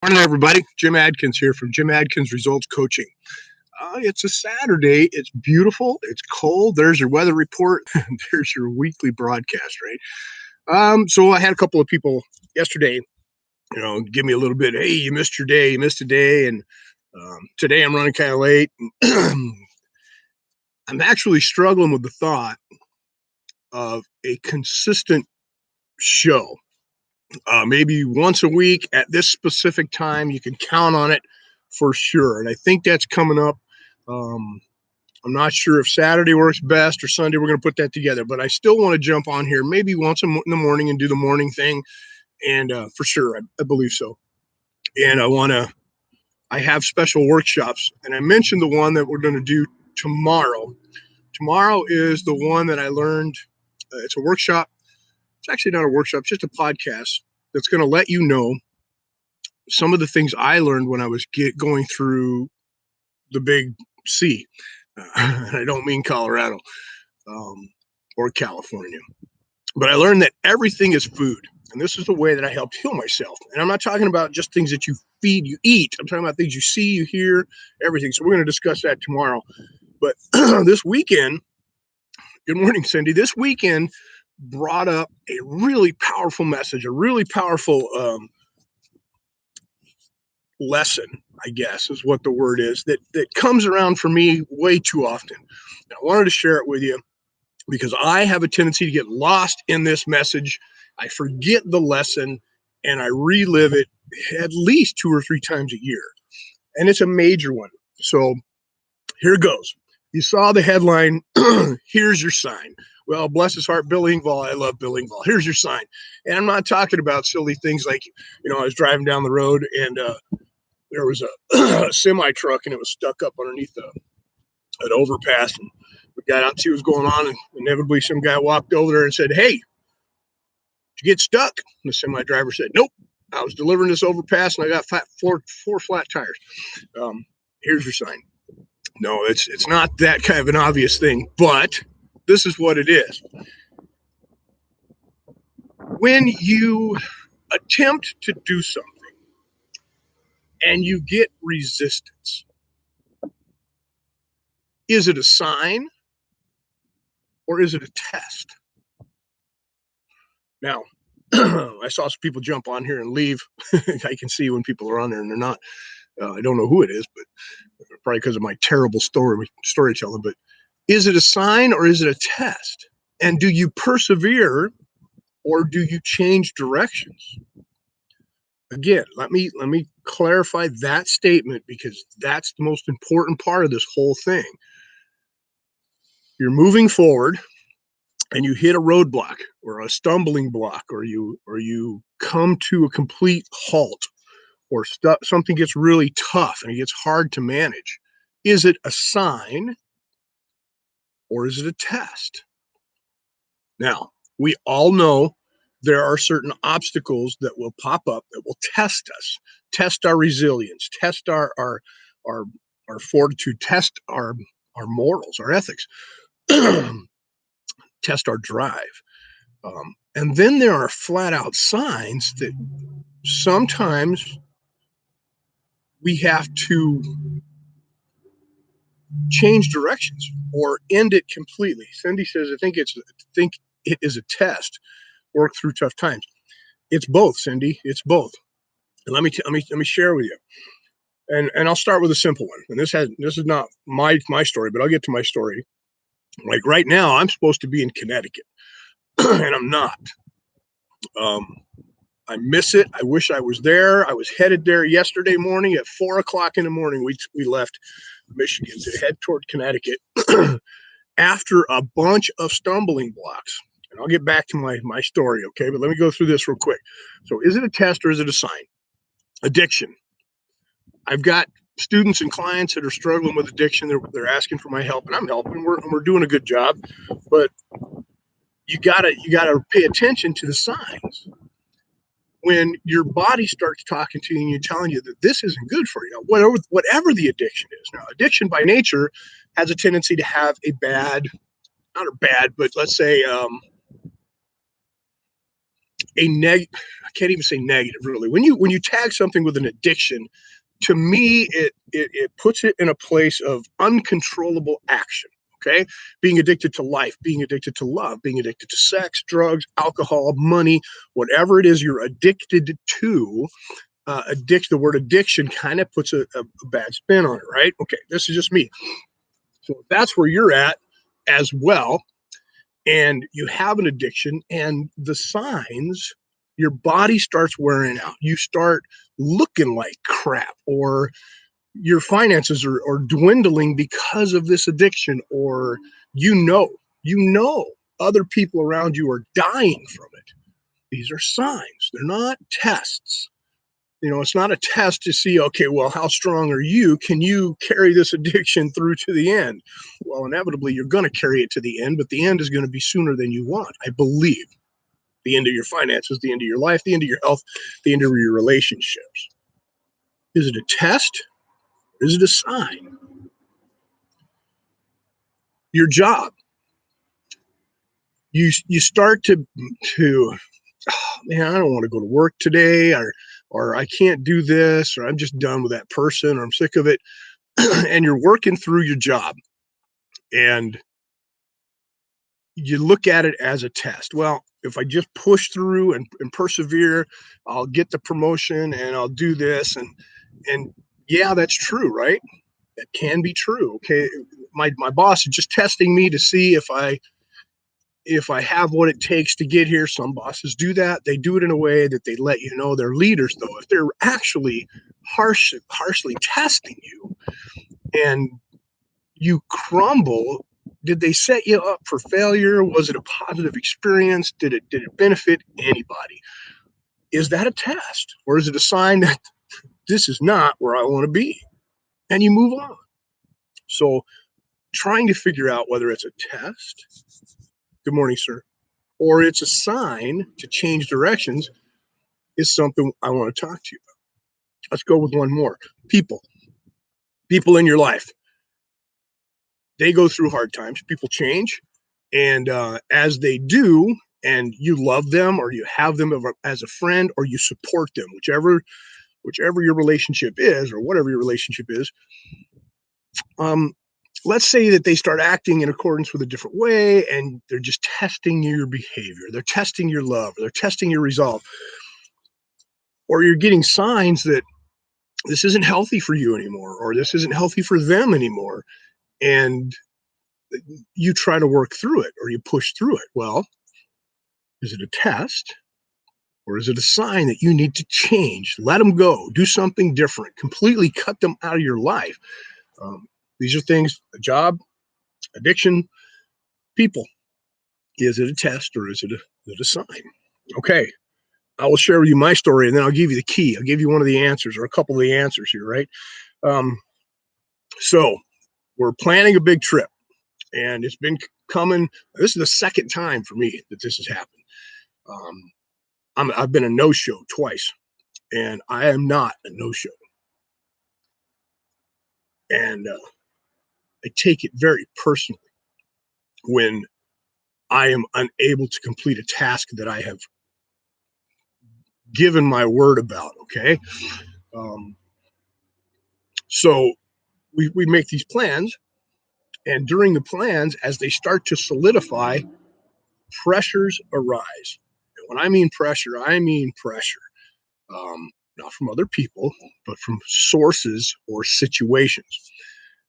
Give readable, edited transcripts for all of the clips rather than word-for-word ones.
Morning, everybody. Jim Adkins here from Jim Adkins Results Coaching. It's a Saturday. It's beautiful. It's cold. There's your weather report. There's your weekly broadcast, right? So I had a couple of people yesterday, give me a little bit. Hey, you missed your day. You missed a day, and today I'm running kind of late. I'm actually struggling with the thought of a consistent show. Maybe once a week at this specific time. You can count on it for sure. And I think that's coming up. I'm not sure if Saturday works best or Sunday. We're going to put that together. But I still want to jump on here maybe once in the morning and do the morning thing. And for sure, I believe so. And I have special workshops. And I mentioned the one that we're going to do tomorrow. Tomorrow is the one that I learned. It's a workshop. It's actually not a workshop, it's just a podcast that's going to let you know some of the things I learned when I was going through the big C. And I don't mean Colorado or California. But I learned that everything is food. And this is the way that I helped heal myself. And I'm not talking about just things that you feed, you eat. I'm talking about things you see, you hear, everything. So we're going to discuss that tomorrow. But this weekend, good morning, Cindy. This weekend brought up a really powerful message, a really powerful lesson, I guess is what the word is, that comes around for me way too often. And I wanted to share it with you because I have a tendency to get lost in this message. I forget the lesson and I relive it at least 2 or 3 times a year. And it's a major one. So here goes. You saw the headline, here's your sign. Well, bless his heart, Bill Engvall. I love Bill Engvall. Here's your sign. And I'm not talking about silly things like, I was driving down the road and there was a semi truck and it was stuck up underneath an overpass. And we got out to see what was going on. And inevitably some guy walked over there and said, "Hey, did you get stuck?" And the semi driver said, "Nope. I was delivering this overpass and I got four flat tires. Here's your sign." No, it's not that kind of an obvious thing, but this is what it is. When you attempt to do something and you get resistance, is it a sign or is it a test? Now, I saw some people jump on here and leave. I can see when people are on there and they're not. I don't know who it is, but probably because of my terrible storytelling. But is it a sign or is it a test? And do you persevere or do you change directions? Again, let me clarify that statement because that's the most important part of this whole thing. You're moving forward and you hit a roadblock or a stumbling block or you come to a complete halt or something gets really tough and it gets hard to manage. Is it a sign or is it a test? Now, we all know there are certain obstacles that will pop up that will test us, test our resilience, test our fortitude, test our morals, our ethics, test our drive. And then there are flat out signs that sometimes we have to change directions or end it completely. Cindy says, I think it is a test. Work through tough times. It's both, Cindy. It's both. And let me share with you. And I'll start with a simple one. And this is not my story, but I'll get to my story. Like right now, I'm supposed to be in Connecticut, and I'm not. I miss it. I wish I was there. I was headed there yesterday morning at 4:00 in the morning. We left Michigan to head toward Connecticut after a bunch of stumbling blocks. And I'll get back to my story, okay? But let me go through this real quick. So is it a test or is it a sign? Addiction. I've got students and clients that are struggling with addiction. They're asking for my help, and I'm helping. We're doing a good job. But you gotta pay attention to the signs. When your body starts talking to you and you're telling you that this isn't good for you, whatever the addiction is. Now, addiction by nature has a tendency to have a bad, not a bad, but let's say I can't even say negative really. When you tag something with an addiction, to me, it puts it in a place of uncontrollable action. Okay, being addicted to life, being addicted to love, being addicted to sex, drugs, alcohol, money, whatever it is you're addicted to. The word addiction kind of puts a bad spin on it, right? Okay, this is just me. So if that's where you're at as well, and you have an addiction, and the signs, your body starts wearing out. You start looking like crap, or your finances are dwindling because of this addiction, or you know other people around you are dying from it. These are signs. They're not tests. It's not a test to see, okay, well, how strong are you? Can you carry this addiction through to the end? Well, inevitably, you're going to carry it to the end, but the end is going to be sooner than you want, I believe. The end of your finances, the end of your life, the end of your health, the end of your relationships. Is it a test? Or is it a sign? Your job. You start to oh, man, I don't want to go to work today, or I can't do this, or I'm just done with that person, or I'm sick of it. And you're working through your job, and you look at it as a test. Well, if I just push through and persevere, I'll get the promotion and I'll do this. And yeah, that's true, right? That can be true. Okay. My boss is just testing me to see if I have what it takes to get here. Some bosses do that. They do it in a way that they let you know they're leaders, though. If they're actually harshly testing you and you crumble, did they set you up for failure? Was it a positive experience? Did it benefit anybody? Is that a test, or is it a sign that this is not where I want to be? And you move on. So trying to figure out whether it's a test, good morning, sir, or it's a sign to change directions is something I want to talk to you about. Let's go with one more. People in your life, they go through hard times. People change, and as they do, and you love them, or you have them as a friend, or you support them, whichever your relationship is, or whatever your relationship is. Um, let's say that they start acting in accordance with a different way, and they're just testing your behavior. They're testing your love. They're testing your resolve, or you're getting signs that this isn't healthy for you anymore, or this isn't healthy for them anymore, and you try to work through it, or you push through it. Well, is it a test, or is it a sign that you need to change, let them go, do something different, completely cut them out of your life? These are things: a job, addiction, people. Is it a test, or is it a sign? Okay, I will share with you my story, and then I'll give you the key. I'll give you one of the answers, or a couple of the answers here, right? Um, so we're planning a big trip, and it's been coming. This is the second time for me that this has happened. I've been a no-show twice, and I am not a no-show. And I take it very personally when I am unable to complete a task that I have given my word about. Okay. Um, so we make these plans, and during the plans, as they start to solidify, pressures arise. And when I mean pressure. Not from other people, but from sources or situations.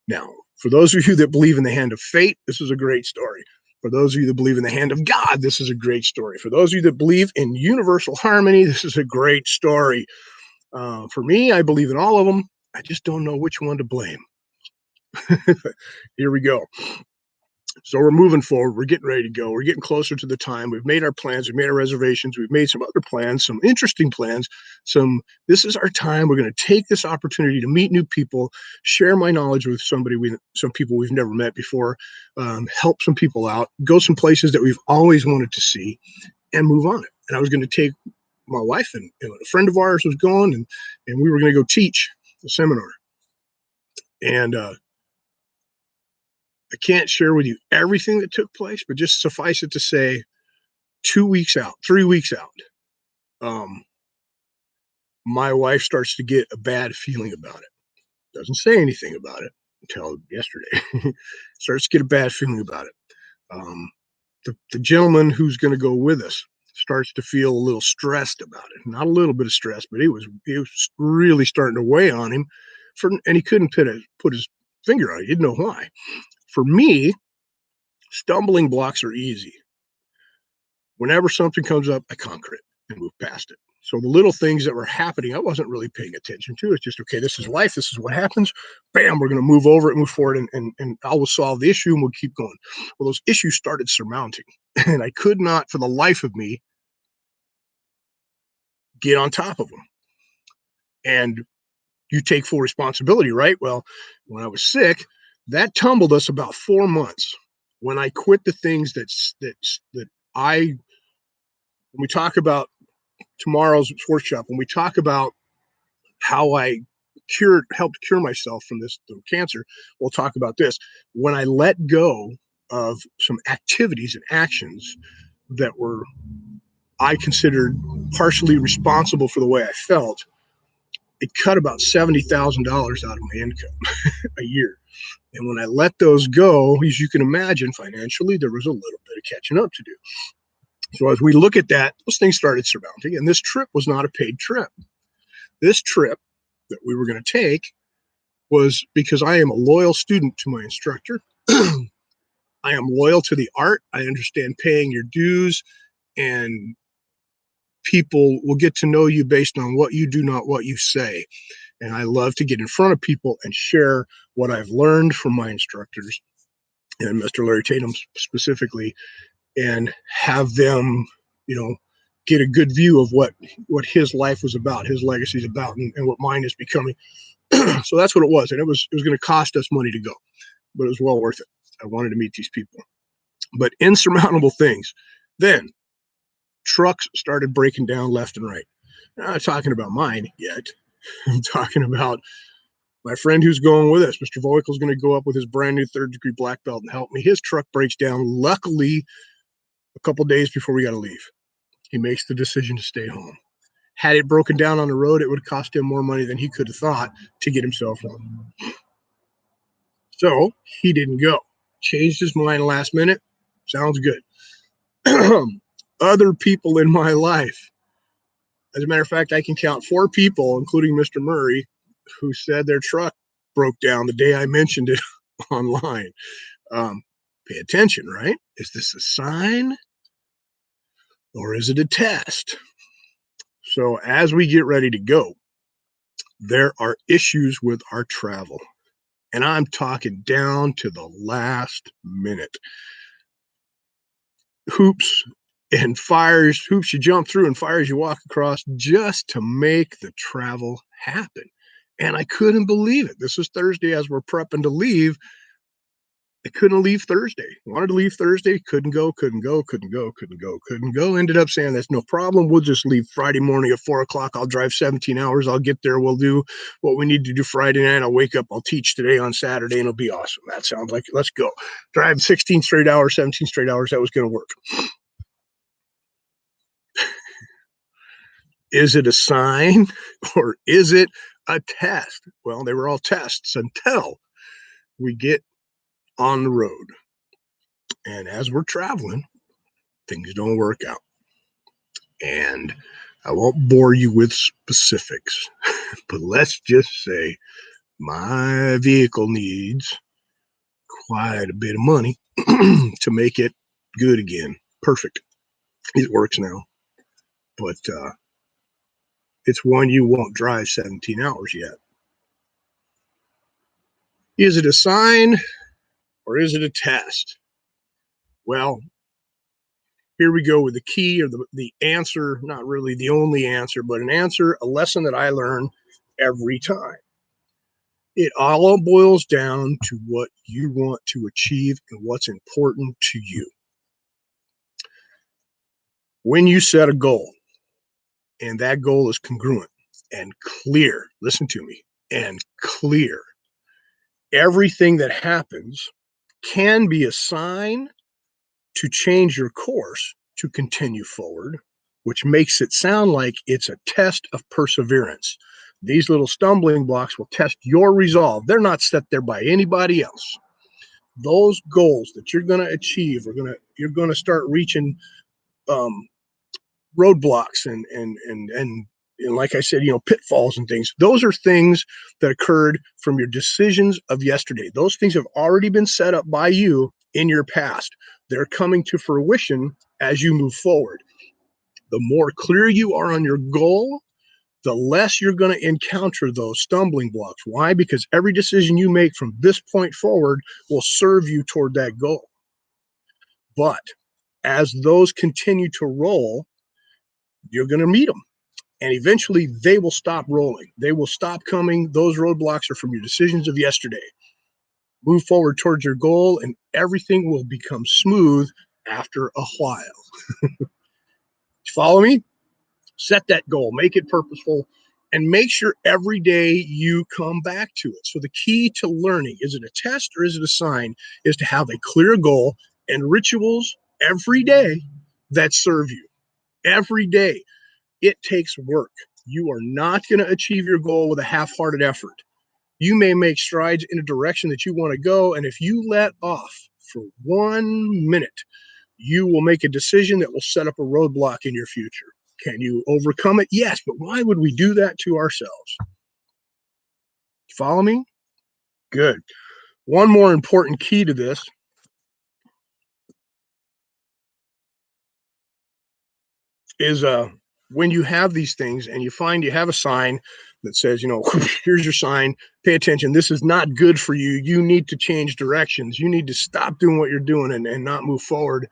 Now, for those of you that believe in the hand of fate, this is a great story. For those of you that believe in the hand of God, this is a great story. For those of you that believe in universal harmony, this is a great story. For me, I believe in all of them. I just don't know which one to blame. Here we go. So we're moving forward. We're getting ready to go. We're getting closer to the time. We've made our plans. We've made our reservations. We've made some other plans, some interesting plans. This is our time. We're going to take this opportunity to meet new people, share my knowledge with some people we've never met before, help some people out, go some places that we've always wanted to see, and move on. And I was going to take my wife, and a friend of ours was going, and we were going to go teach a seminar. And I can't share with you everything that took place, but just suffice it to say, 2 weeks out, 3 weeks out, um, my wife starts to get a bad feeling about it. Doesn't say anything about it until yesterday. Starts to get a bad feeling about it. Um, the gentleman who's going to go with us starts to feel a little stressed about it. Not a little bit of stress, but it was really starting to weigh on him. And he couldn't put his finger on it. He didn't know why. For me, stumbling blocks are easy. Whenever something comes up, I conquer it and move past it. So the little things that were happening, I wasn't really paying attention to. It's just, okay, this is life. This is what happens. Bam, we're going to move over it, move forward, and I will solve the issue and we'll keep going. Well, those issues started surmounting, and I could not, for the life of me, get on top of them. And you take full responsibility, right? Well, when I was sick, that tumbled us about 4 months. When I quit the things that I, when we talk about tomorrow's workshop, when we talk about how I helped cure myself from this cancer, we'll talk about this. When I let go of some activities and actions that were, I considered, partially responsible for the way I felt, it cut about $70,000 out of my income a year. And when I let those go, as you can imagine, financially, there was a little bit of catching up to do. So as we look at that, those things started surmounting. And this trip was not a paid trip. This trip that we were going to take was because I am a loyal student to my instructor. I am loyal to the art. I understand paying your dues, and people will get to know you based on what you do, not what you say. And I love to get in front of people and share what I've learned from my instructors, and Mr. Larry Tatum specifically, and have them, you know, get a good view of what his life was about, his legacy is about, and what mine is becoming. So that's what it was. And it was going to cost us money to go, but it was well worth it. I wanted to meet these people. But insurmountable things. Then trucks started breaking down left and right. I'm not talking about mine yet. I'm talking about my friend who's going with us. Mr. Voikel's going to go up with his brand new third-degree black belt and help me. His truck breaks down, luckily, a couple days before we got to leave. He makes the decision to stay home. Had it broken down on the road, it would cost him more money than he could have thought to get himself home. So he didn't go. Changed his mind last minute. Sounds good. Other people in my life, as a matter of fact, I can count 4 people, including Mr. Murray, who said their truck broke down the day I mentioned it online. Pay attention, right? Is this a sign or is it a test? So as we get ready to go, there are issues with our travel. And I'm talking down to the last minute. Hoops and fires, hoops you jump through and fires you walk across just to make the travel happen. And I couldn't believe it. This is Thursday as we're prepping to leave. I couldn't leave Thursday. Wanted to leave Thursday, couldn't go. Ended up saying that's no problem. We'll just leave Friday morning at 4 o'clock. I'll drive 17 hours. I'll get there. We'll do what we need to do Friday night. I'll wake up. I'll teach today on Saturday, and it'll be awesome. That sounds like it. Let's go. Drive 16 straight hours, 17 straight hours. That was going to work. Is it a sign or is it a test? Well, they were all tests until we get on the road. And as we're traveling, things don't work out. And I won't bore you with specifics, but let's just say my vehicle needs quite a bit of money to make it good again. Perfect. It works now. But it's one you won't drive 17 hours yet. Is it a sign or is it a test? Well, here we go with the key, or the answer, not really the only answer, but an answer, a lesson that I learn every time. It all boils down to what you want to achieve and what's important to you. When you set a goal and that goal is congruent and clear, listen to me, and clear, everything that happens can be a sign to change your course to continue forward, which makes it sound like it's a test of perseverance. These little stumbling blocks will test your resolve. They're not set there by anybody else. Those goals that you're going to achieve you're going to start reaching um, roadblocks and like I said, pitfalls and things. Those are things that occurred from your decisions of yesterday. Those things have already been set up by you in your past. They're coming to fruition as you move forward. The more clear you are on your goal, the less you're going to encounter those stumbling blocks. Why? Because every decision you make from this point forward will serve you toward that goal. But as those continue to roll, you're going to meet them. And eventually they will stop rolling. They will stop coming. Those roadblocks are from your decisions of yesterday. Move forward towards your goal, and everything will become smooth after a while. Follow me? Set that goal, make it purposeful, and make sure every day you come back to it. So the key to learning, is it a test or is it a sign, is to have a clear goal and rituals every day that serve you. Every day. It takes work. You are not going to achieve your goal with a half-hearted effort. You may make strides in a direction that you want to go, and if you let off for 1 minute, you will make a decision that will set up a roadblock in your future. Can you overcome it? Yes, but why would we do that to ourselves? Follow me? Good. One more important key to this is when you have these things and you find you have a sign that says, here's your sign, pay attention, this is not good for you, you need to change directions, you need to stop doing what you're doing and not move forward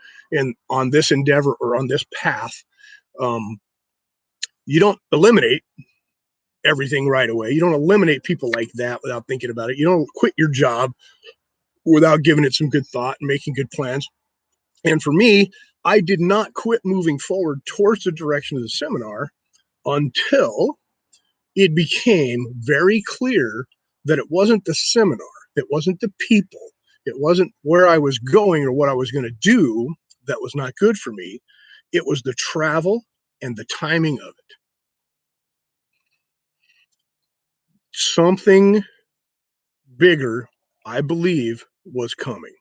on this endeavor or on this path. You don't eliminate everything right away. You don't eliminate people like that without thinking about it. You don't quit your job without giving it some good thought and making good plans. And for me, I did not quit moving forward towards the direction of the seminar until it became very clear that it wasn't the seminar, it wasn't the people, it wasn't where I was going or what I was going to do that was not good for me. It was the travel and the timing of it. Something bigger, I believe, was coming.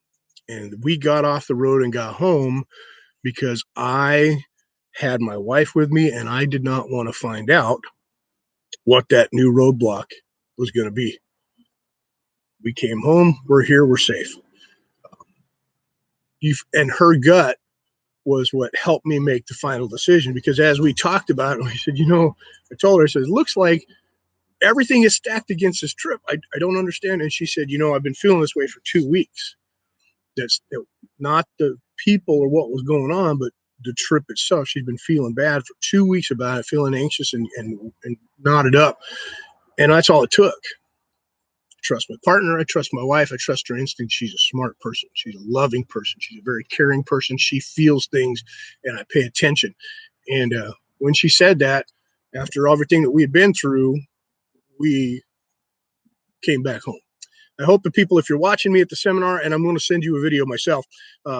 And we got off the road and got home because I had my wife with me and I did not want to find out what that new roadblock was going to be. We came home, we're here, we're safe. And her gut was what helped me make the final decision, because as we talked about it, we said, I told her, I said, it looks like everything is stacked against this trip. I don't understand. And she said, I've been feeling this way for 2 weeks. That's not the people or what was going on, but the trip itself. She's been feeling bad for 2 weeks about it, feeling anxious and knotted up. And that's all it took. I trust my partner. I trust my wife. I trust her instinct. She's a smart person. She's a loving person. She's a very caring person. She feels things, and I pay attention. And when she said that, after everything that we had been through, we came back home. I hope the people, if you're watching me at the seminar, and I'm going to send you a video myself,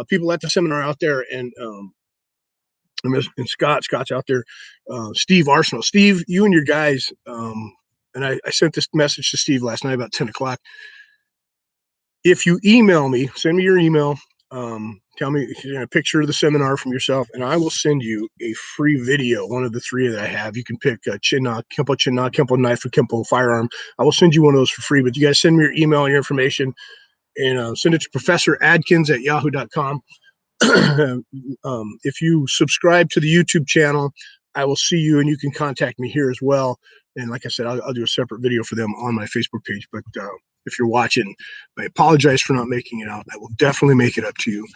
people at the seminar out there, and Scott's out there, Steve Arsenal. Steve, you and your guys, and I sent this message to Steve last night about 10 o'clock. If you email me, send me your email, tell me a picture of the seminar from yourself, and I will send you a free video, one of the three that I have. You can pick Kempo chin knock, Kempo knife, or Kempo firearm. I will send you one of those for free, but you guys send me your email and your information, and send it to professoradkins@yahoo.com. If you subscribe to the YouTube channel, I will see you, and you can contact me here as well. And like I said, I'll do a separate video for them on my Facebook page. But if you're watching, I apologize for not making it out. I will definitely make it up to you.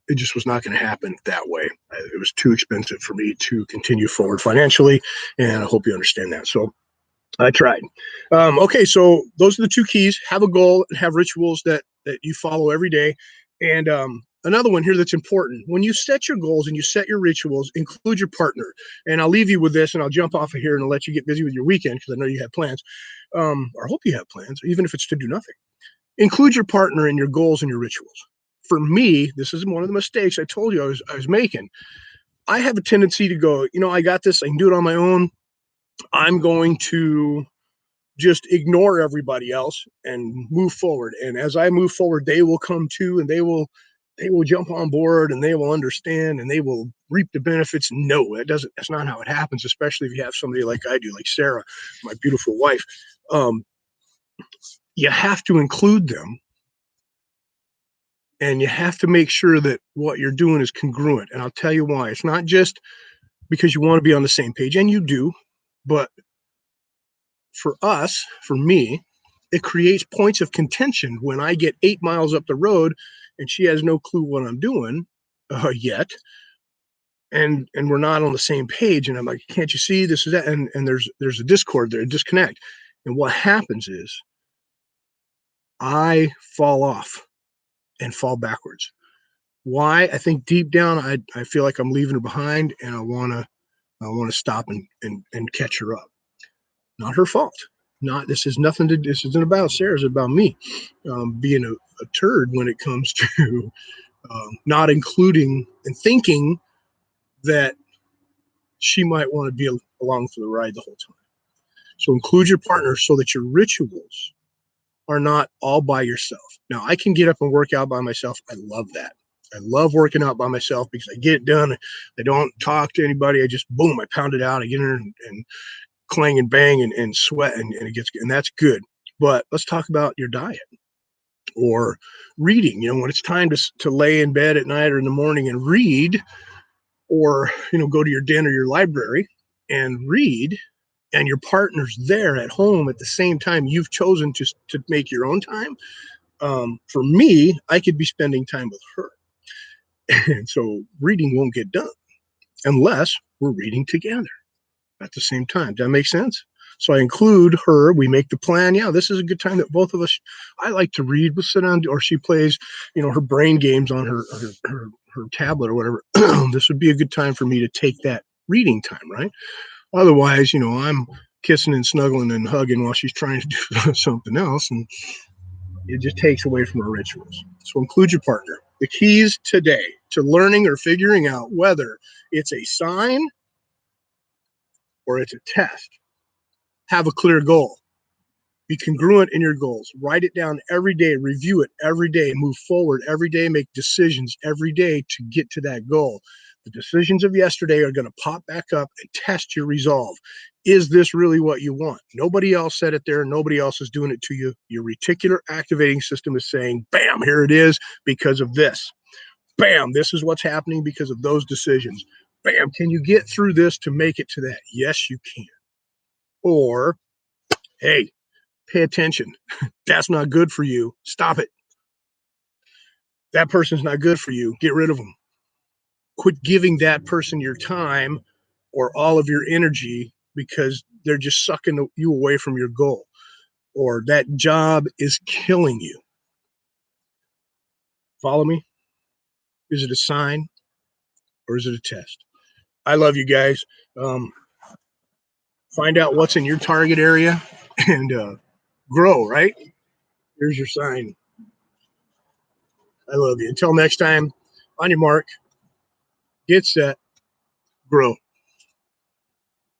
It just was not going to happen that way. It was too expensive for me to continue forward financially, and I hope you understand that. So I tried. Okay, so those are the two keys. Have a goal and have rituals that you follow every day. And another one here that's important. When you set your goals and you set your rituals, include your partner. And I'll leave you with this, and I'll jump off of here and I'll let you get busy with your weekend, because I know you have plans, or hope you have plans, even if it's to do nothing. Include your partner in your goals and your rituals. For me, this is one of the mistakes I told you I was making. I have a tendency to go, I got this. I can do it on my own. I'm going to just ignore everybody else and move forward. And as I move forward, they will come to, and they will jump on board, and they will understand, and they will reap the benefits. No, that's not how it happens, especially if you have somebody like I do, like Sarah, my beautiful wife. Um, you have to include them, and you have to make sure that what you're doing is congruent. And I'll tell you why. It's not just because you want to be on the same page, and you do, but for me, it creates points of contention when I get 8 miles up the road and she has no clue what I'm doing yet, and we're not on the same page. And I'm like, can't you see this is that? And there's a discord there, a disconnect. And what happens is I fall off and fall backwards. Why? I think deep down I feel like I'm leaving her behind, and I wanna stop and catch her up. Not her fault. Not this is nothing to this isn't about Sarah, it's about me being a turd when it comes to not including and thinking that she might want to be along for the ride the whole time. So include your partner so that your rituals are not all by yourself. Now, I can get up and work out by myself. I love that. I love working out by myself because I get it done. I don't talk to anybody. I just boom, I pound it out. I get in there and clang and bang and sweat, and it gets, and that's good. But let's talk about your diet or reading. When it's time to lay in bed at night or in the morning and read, or go to your den or your library and read, and your partner's there at home at the same time you've chosen to make your own time. For me, I could be spending time with her, and so reading won't get done unless we're reading together at the same time. Does that make sense? So I include her. We make the plan. Yeah, this is a good time that both of us. I like to read. We'll sit down, or she plays, her brain games on her tablet or whatever. This would be a good time for me to take that reading time, right? Otherwise, I'm kissing and snuggling and hugging while she's trying to do something else, and it just takes away from our rituals. So include your partner. The keys today to learning or figuring out whether it's a sign or it's a test. Have a clear goal. Be congruent in your goals. Write it down every day. Review it every day. Move forward every day. Make decisions every day to get to that goal. The decisions of yesterday are going to pop back up and test your resolve. Is this really what you want? Nobody else said it there. Nobody else is doing it to you. Your reticular activating system is saying, bam, here it is because of this. Bam, this is what's happening because of those decisions. Bam, can you get through this to make it to that? Yes, you can. Or, hey, pay attention. That's not good for you. Stop it. That person's not good for you. Get rid of them. Quit giving that person your time or all of your energy because they're just sucking you away from your goal, or that job is killing you. Follow me? Is it a sign or is it a test? I love you guys. Um, find out what's in your target area and grow, right? Here's your sign. I love you. Until next time, on your mark, get set, grow.